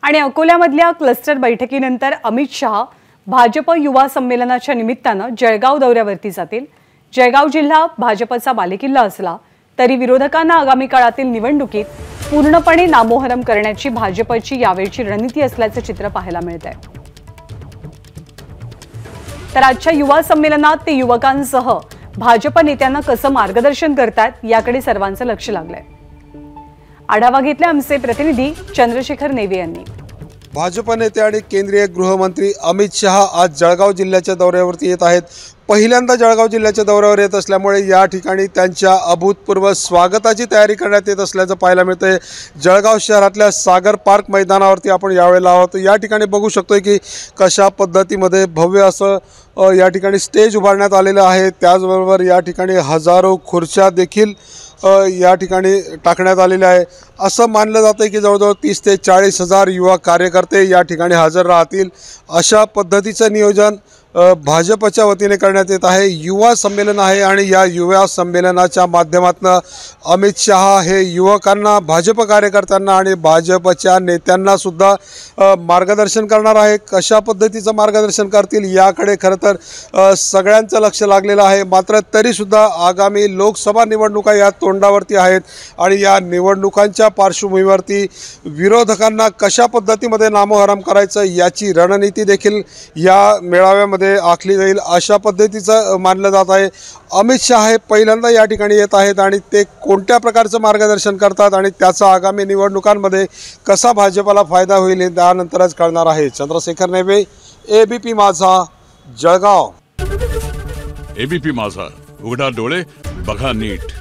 आणि अकोल्यामधल्या क्लस्टर बैठकीनंतर अमित शहा भाजप युवा संमेलनाच्या निमित्तानं जळगाव दौऱ्यावरती जातील। जळगाव जिल्हा भाजपचा बालेकिल्ला असला तरी विरोधकांना आगामी काळातील निवडणुकीत पूर्णपणे नामोहरम करण्याची भाजपची यावेळची रणनीती असल्याचे चित्र पाहायला मिळतंय। तर आजच्या युवा संमेलनात ते युवकांसह भाजप नेत्यांना कसं मार्गदर्शन करतात याकडे सर्वांचं लक्ष लागलंय। आढावा घेतला आमचे प्रतिनिधी चंद्रशेखर नेवे यांनी। भाजप नेते आणि केंद्रीय गृहमंत्री अमित शहा आज जळगाव जिल्ह्याच्या दौऱ्यावरती येत आहेत। पहिल्यांदा जळगाव जिल्ह्याच्या दौऱ्यावर येत असल्यामुळे या ठिकाणी त्यांच्या अभूतपूर्व स्वागताची तयारी करण्यात येत असल्याचं पाहायला मिळतंय। जळगाव शहरातल्या सागर पार्क मैदानावरती आपण यावेळेला आहोत। या ठिकाणी बघू शकतोय की कशा पद्धतीमध्ये भव्य असं या ठिकाणी स्टेज उभारण्यात आलेलं आहे। त्याचबरोबर या ठिकाणी हजारो खुर्च्या देखील या ठिकाणी टाकण्यात आलेले आहे। असं मानलं जातं की जवळजवळ 30 ते 40 हजार युवा कार्यकर्ते या ठिकाणी हजर राहतील। अशा पद्धतीचं नियोजन भाजपच्या वतीने करण्यात येत आहे। युवा संमेलन आहे आणि या युवा संमेलनाच्या माध्यमातून अमित शहा हे युवकांना, भाजप कार्यकर्त्यांना आणि भाजपच्या नेत्यांना सुद्धा मार्गदर्शन करणार आहे। कशा पद्धतीचं मार्गदर्शन करतील याकडे खरं तर सगळ्यांचं लक्ष लागलेलं आहे। मात्र तरीसुद्धा आगामी लोकसभा निवडणुका या तोंडावरती आहेत आणि या निवडणुकांच्या पार्श्वभूमीवरती विरोधकांना कशा पद्धतीमध्ये नामोहरम करायचं याची रणनीती देखील या मेळाव्यामध्ये आखली जाईल अशा पद्धतीचं मानलं जात आहे। अमित शहा हे पहिल्यांदा या ठिकाणी येत आहेत आणि ते कोणत्या प्रकारचं मार्गदर्शन करतात आणि त्याचा आगामी निवडणुकांमध्ये कसा भाजपला फायदा होईल हे त्यानंतरच कळणार आहे। चंद्रशेखर नेवे, एबीपी माझा, जळगाव। एबीपी माझा, उघडा डोळे बघा नीट।